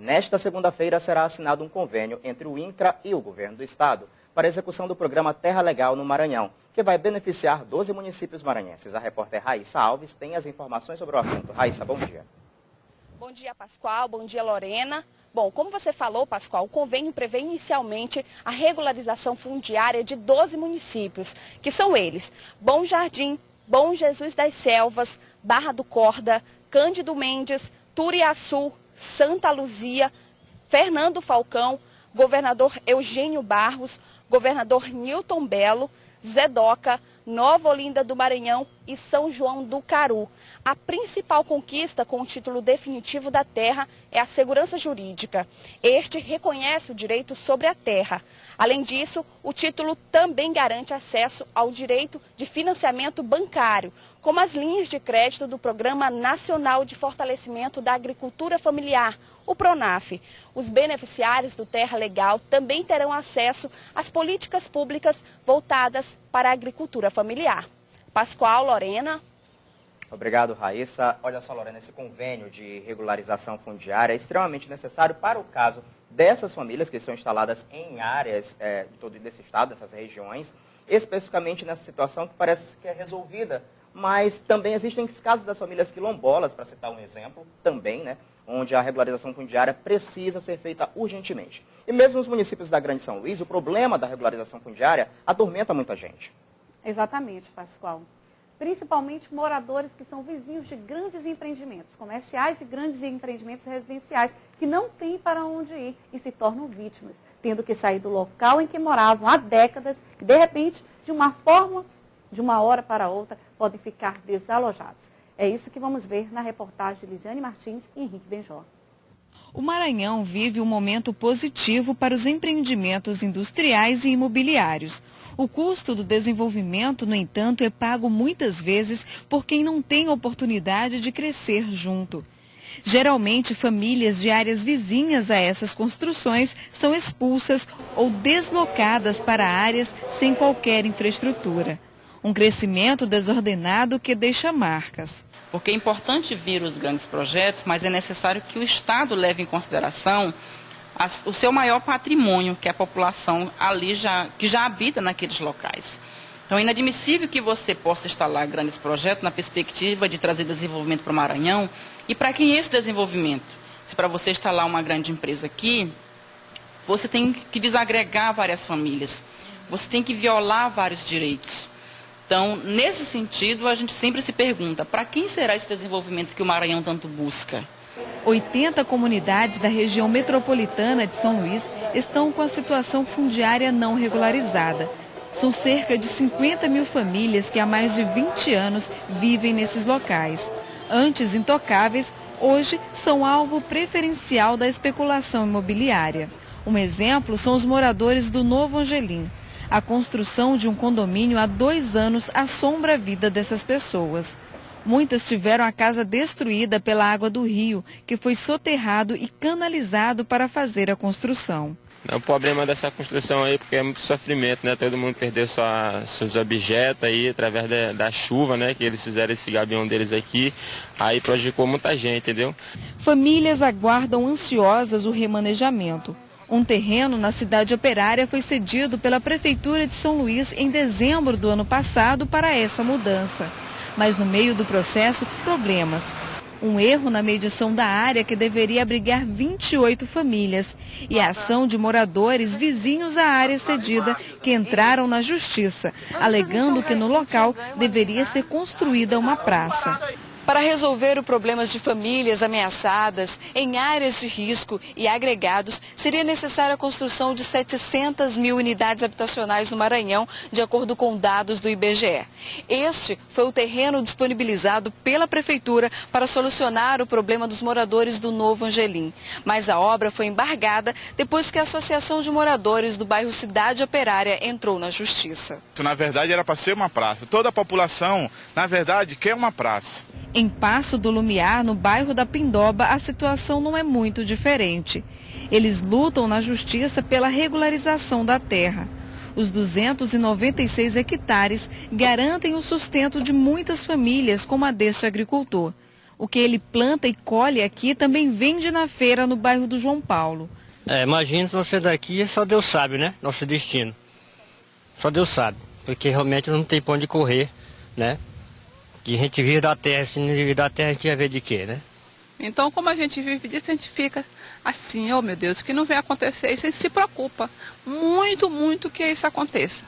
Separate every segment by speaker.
Speaker 1: Nesta segunda-feira será assinado um convênio entre o INCRA e o governo do estado para a execução do programa Terra Legal no Maranhão, que vai beneficiar 12 municípios maranhenses. A repórter Raíssa Alves tem as informações sobre o assunto. Raíssa, bom dia.
Speaker 2: Bom dia, Pascoal. Bom dia, Lorena. Bom, como você falou, Pascoal, o convênio prevê inicialmente a regularização fundiária de 12 municípios, que são eles: Bom Jardim, Bom Jesus das Selvas, Barra do Corda, Cândido Mendes, Turiaçu, Santa Luzia, Fernando Falcão, Governador Eugênio Barros, Governador Nilton Belo, Zedoca, Nova Olinda do Maranhão e São João do Caru. A principal conquista com o título definitivo da terra é a segurança jurídica. Este reconhece o direito sobre a terra. Além disso, o título também garante acesso ao direito de financiamento bancário, como as linhas de crédito do Programa Nacional de Fortalecimento da Agricultura Familiar, o PRONAF. Os beneficiários do Terra Legal também terão acesso às políticas públicas voltadas para a agricultura familiar. Pascoal, Lorena.
Speaker 1: Obrigado, Raíssa. Olha só, Lorena, esse convênio de regularização fundiária é extremamente necessário para o caso dessas famílias que são instaladas em áreas de todo esse estado, dessas regiões, especificamente nessa situação que parece que é resolvida. Mas também existem casos das famílias quilombolas, para citar um exemplo, também, né, onde a regularização fundiária precisa ser feita urgentemente. E mesmo nos municípios da Grande São Luís, o problema da regularização fundiária atormenta muita gente.
Speaker 3: Exatamente, Pascoal. Principalmente moradores que são vizinhos de grandes empreendimentos comerciais e grandes empreendimentos residenciais, que não têm para onde ir e se tornam vítimas, tendo que sair do local em que moravam há décadas e, de repente, de uma hora para outra, podem ficar desalojados. É isso que vamos ver na reportagem de Lisiane Martins e Henrique Benjor.
Speaker 4: O Maranhão vive um momento positivo para os empreendimentos industriais e imobiliários. O custo do desenvolvimento, no entanto, é pago muitas vezes por quem não tem oportunidade de crescer junto. Geralmente, famílias de áreas vizinhas a essas construções são expulsas ou deslocadas para áreas sem qualquer infraestrutura. Um crescimento desordenado que deixa marcas.
Speaker 5: Porque é importante vir os grandes projetos, mas é necessário que o Estado leve em consideração o seu maior patrimônio, que é a população ali que já habita naqueles locais. Então é inadmissível que você possa instalar grandes projetos na perspectiva de trazer desenvolvimento para o Maranhão. E para quem é esse desenvolvimento? Se para você instalar uma grande empresa aqui, você tem que desagregar várias famílias, você tem que violar vários direitos. Então, nesse sentido, a gente sempre se pergunta, para quem será esse desenvolvimento que o Maranhão tanto busca?
Speaker 4: 80 comunidades da região metropolitana de São Luís estão com a situação fundiária não regularizada. São cerca de 50 mil famílias que há mais de 20 anos vivem nesses locais. Antes intocáveis, hoje são alvo preferencial da especulação imobiliária. Um exemplo são os moradores do Novo Angelim. A construção de um condomínio há 2 anos assombra a vida dessas pessoas. Muitas tiveram a casa destruída pela água do rio, que foi soterrado e canalizado para fazer a construção.
Speaker 6: O problema dessa construção aí, porque é muito sofrimento, né? Todo mundo perdeu seus objetos aí através da chuva, né? Que eles fizeram esse gabião deles aqui, aí prejudicou muita gente, entendeu?
Speaker 4: Famílias aguardam ansiosas o remanejamento. Um terreno na cidade operária foi cedido pela Prefeitura de São Luís em dezembro do ano passado para essa mudança. Mas no meio do processo, problemas. Um erro na medição da área que deveria abrigar 28 famílias e a ação de moradores vizinhos à área cedida que entraram na justiça, alegando que no local deveria ser construída uma praça. Para resolver os problemas de famílias ameaçadas em áreas de risco e agregados, seria necessária a construção de 700 mil unidades habitacionais no Maranhão, de acordo com dados do IBGE. Este foi o terreno disponibilizado pela Prefeitura para solucionar o problema dos moradores do Novo Angelim. Mas a obra foi embargada depois que a Associação de Moradores do bairro Cidade Operária entrou na Justiça.
Speaker 7: Na verdade, era para ser uma praça. Toda a população, na verdade, quer uma praça.
Speaker 4: Em Passo do Lumiar, no bairro da Pindoba, a situação não é muito diferente. Eles lutam na justiça pela regularização da terra. Os 296 hectares garantem o sustento de muitas famílias, como a deste agricultor. O que ele planta e colhe aqui também vende na feira no bairro do João Paulo.
Speaker 8: Imagina se você daqui, só Deus sabe, né? Nosso destino. Só Deus sabe, porque realmente não tem pra onde correr, né? E a gente vive da terra, se não vive da terra a gente vai ver de quê, né?
Speaker 9: Então, como a gente vive disso, a gente fica assim, oh meu Deus, o que não vai acontecer isso, a gente se preocupa muito que isso aconteça.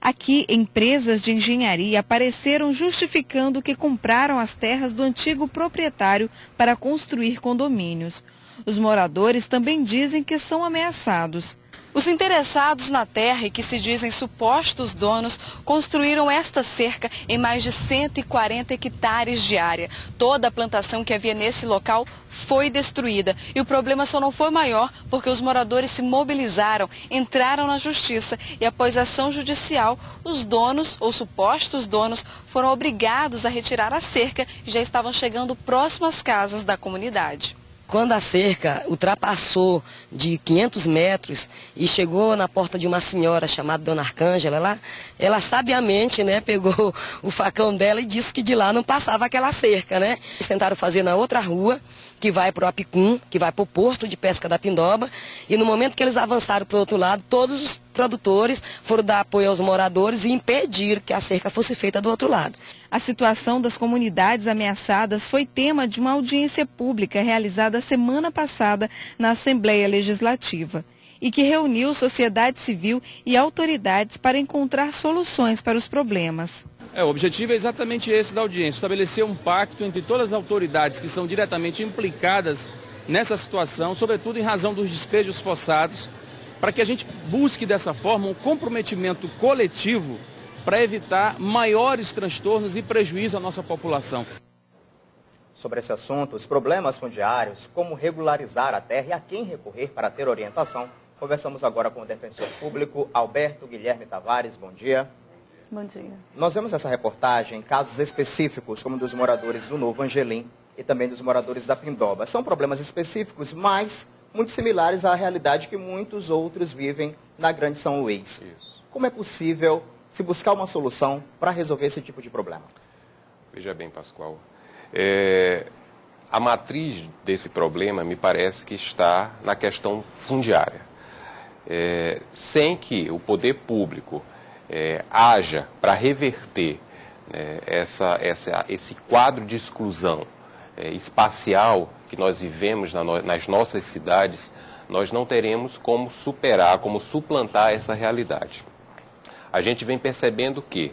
Speaker 4: Aqui, empresas de engenharia apareceram justificando que compraram as terras do antigo proprietário para construir condomínios. Os moradores também dizem que são ameaçados. Os interessados na terra e que se dizem supostos donos construíram esta cerca em mais de 140 hectares de área. Toda a plantação que havia nesse local foi destruída. E o problema só não foi maior porque os moradores se mobilizaram, entraram na justiça e após ação judicial, os donos ou supostos donos foram obrigados a retirar a cerca e já estavam chegando próximo às casas da comunidade.
Speaker 10: Quando a cerca ultrapassou de 500 metros e chegou na porta de uma senhora chamada Dona Arcângela, ela sabiamente, né, pegou o facão dela e disse que de lá não passava aquela cerca, né? Eles tentaram fazer na outra rua, que vai para o Apicum, que vai para o Porto de Pesca da Pindoba, e no momento que eles avançaram para o outro lado, todos os produtores foram dar apoio aos moradores e impedir que a cerca fosse feita do outro lado.
Speaker 4: A situação das comunidades ameaçadas foi tema de uma audiência pública realizada semana passada na Assembleia Legislativa e que reuniu sociedade civil e autoridades para encontrar soluções para os problemas.
Speaker 11: O objetivo é exatamente esse da audiência, estabelecer um pacto entre todas as autoridades que são diretamente implicadas nessa situação, sobretudo em razão dos despejos forçados, para que a gente busque dessa forma um comprometimento coletivo para evitar maiores transtornos e prejuízo à nossa população.
Speaker 1: Sobre esse assunto, os problemas fundiários, como regularizar a terra e a quem recorrer para ter orientação, conversamos agora com o defensor público Alberto Guilherme Tavares. Bom dia.
Speaker 3: Bom dia.
Speaker 1: Nós vemos essa reportagem em casos específicos, como dos moradores do Novo Angelim e também dos moradores da Pindoba. São problemas específicos, mas muito similares à realidade que muitos outros vivem na Grande São Luís. Isso. Como é possível se buscar uma solução para resolver esse tipo de problema?
Speaker 12: Veja bem, Pascoal, a matriz desse problema me parece que está na questão fundiária. Sem que o poder público haja para reverter esse quadro de exclusão espacial que nós vivemos nas nossas cidades, nós não teremos como superar, como suplantar essa realidade. A gente vem percebendo que,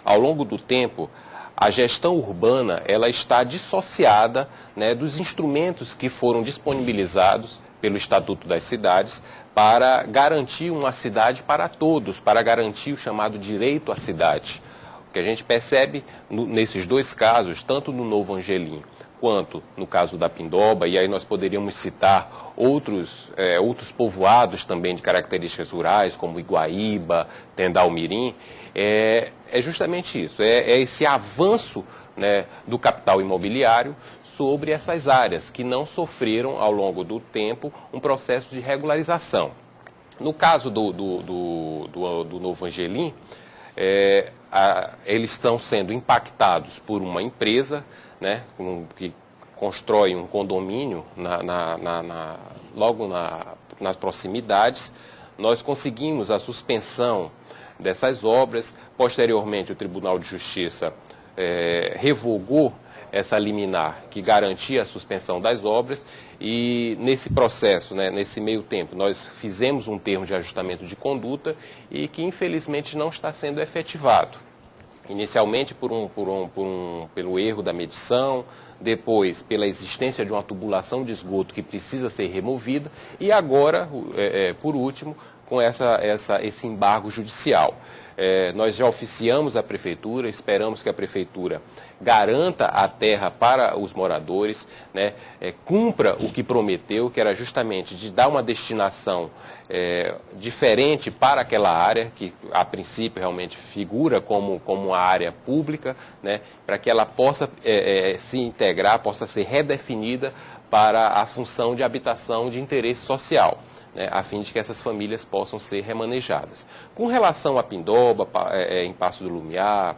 Speaker 12: ao longo do tempo, a gestão urbana ela está dissociada, né, dos instrumentos que foram disponibilizados pelo Estatuto das Cidades para garantir uma cidade para todos, para garantir o chamado direito à cidade. O que a gente percebe nesses dois casos, tanto no Novo Angelim quanto no caso da Pindoba, e aí nós poderíamos citar outros povoados também de características rurais, como Iguaíba, Tendal-Mirim, é justamente isso, é esse avanço, né, do capital imobiliário sobre essas áreas que não sofreram ao longo do tempo um processo de regularização. No caso do Novo Angelim, eles estão sendo impactados por uma empresa, né, que constrói um condomínio logo nas proximidades. Nós conseguimos a suspensão dessas obras. Posteriormente, o Tribunal de Justiça revogou essa liminar que garantia a suspensão das obras e nesse processo, né, nesse meio tempo, nós fizemos um termo de ajustamento de conduta e que infelizmente não está sendo efetivado. Inicialmente pelo erro da medição, depois pela existência de uma tubulação de esgoto que precisa ser removida e agora, por último, com esse embargo judicial. Nós já oficiamos a Prefeitura, esperamos que a Prefeitura garanta a terra para os moradores, né, cumpra o que prometeu, que era justamente de dar uma destinação diferente para aquela área, que a princípio realmente figura como uma área pública, né, para que ela possa se integrar, possa ser redefinida para a função de habitação de interesse social, né, a fim de que essas famílias possam ser remanejadas. Com relação a Pindoba, em Passo do Lumiar,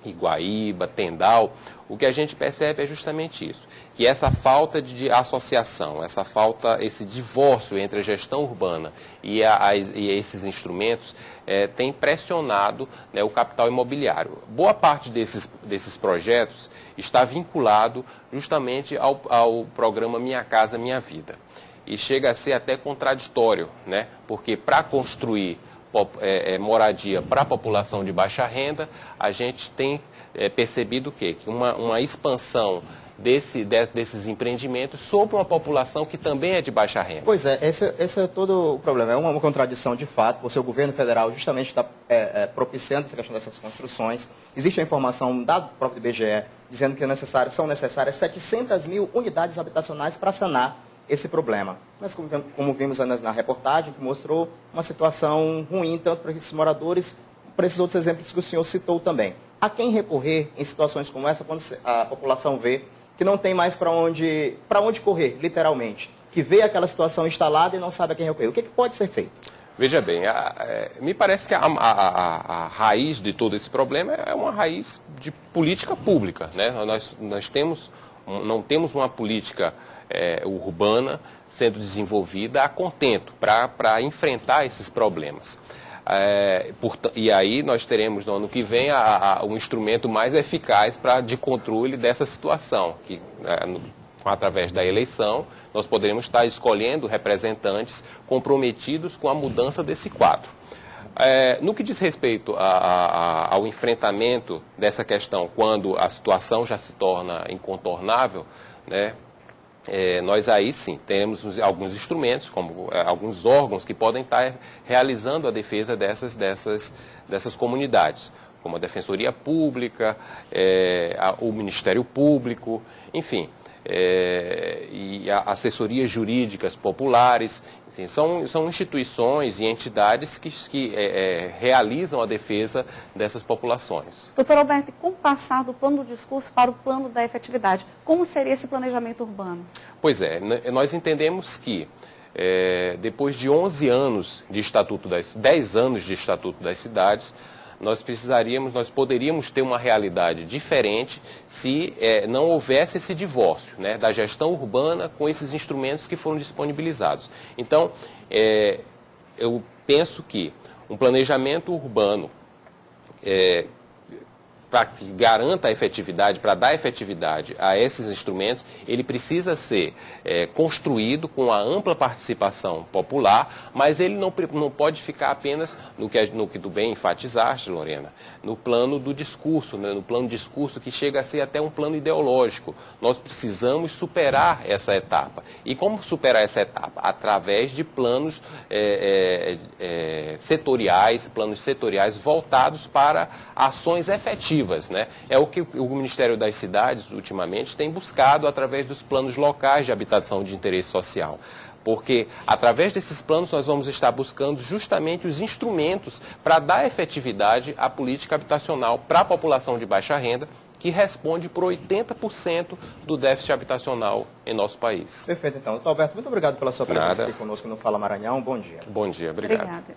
Speaker 12: Iguaíba, Tendal, o que a gente percebe é justamente isso, que essa falta de associação, esse divórcio entre a gestão urbana e esses instrumentos tem pressionado, né, o capital imobiliário. Boa parte desses projetos está vinculado justamente ao programa Minha Casa Minha Vida. E chega a ser até contraditório, né, porque para construir moradia para a população de baixa renda, a gente tem percebido o quê? Que uma expansão desses empreendimentos sobre uma população que também é de baixa renda.
Speaker 1: Pois é, esse é todo o problema. É uma contradição de fato, porque o governo federal justamente está propiciando essa questão dessas construções. Existe a informação da própria IBGE dizendo que são necessárias 700 mil unidades habitacionais para sanar esse problema. Mas como vimos na reportagem, que mostrou uma situação ruim, tanto para esses moradores, para esses outros exemplos que o senhor citou também. A quem recorrer em situações como essa, quando a população vê que não tem mais para onde correr, literalmente, que vê aquela situação instalada e não sabe a quem recorrer. O que pode ser feito?
Speaker 12: Veja bem, me parece que a raiz de todo esse problema é uma raiz de política pública, né? Nós não temos uma política urbana sendo desenvolvida a contento para enfrentar esses problemas. E aí nós teremos no ano que vem um instrumento mais eficaz de controle dessa situação, que através da eleição nós poderemos estar escolhendo representantes comprometidos com a mudança desse quadro. No que diz respeito ao enfrentamento dessa questão, quando a situação já se torna incontornável, né, nós aí sim teremos alguns instrumentos, como alguns órgãos que podem estar realizando a defesa dessas comunidades, como a Defensoria Pública, o Ministério Público, enfim, e assessorias jurídicas populares. Assim, são instituições e entidades que realizam a defesa dessas populações.
Speaker 3: Doutor Alberto, como passar do plano do discurso para o plano da efetividade? Como seria esse planejamento urbano?
Speaker 12: Pois é, nós entendemos que depois de 11 anos de 10 anos de Estatuto das Cidades, nós poderíamos ter uma realidade diferente se não houvesse esse divórcio, né, da gestão urbana com esses instrumentos que foram disponibilizados. Então, eu penso que um planejamento urbano para que garanta a efetividade, para dar efetividade a esses instrumentos, ele precisa ser construído com a ampla participação popular, mas ele não pode ficar apenas no que tu bem enfatizaste, Lorena, no plano do discurso, né, no plano de discurso que chega a ser até um plano ideológico. Nós precisamos superar essa etapa. E como superar essa etapa? Através de planos setoriais voltados para ações efetivas. Né? É o que o Ministério das Cidades, ultimamente, tem buscado através dos planos locais de habitação de interesse social. Porque, através desses planos, nós vamos estar buscando justamente os instrumentos para dar efetividade à política habitacional para a população de baixa renda, que responde por 80% do déficit habitacional em nosso país.
Speaker 1: Perfeito, então. Doutor Alberto, muito obrigado pela sua presença aqui conosco no Fala Maranhão. Bom dia.
Speaker 12: Bom dia, obrigado.
Speaker 3: Obrigada.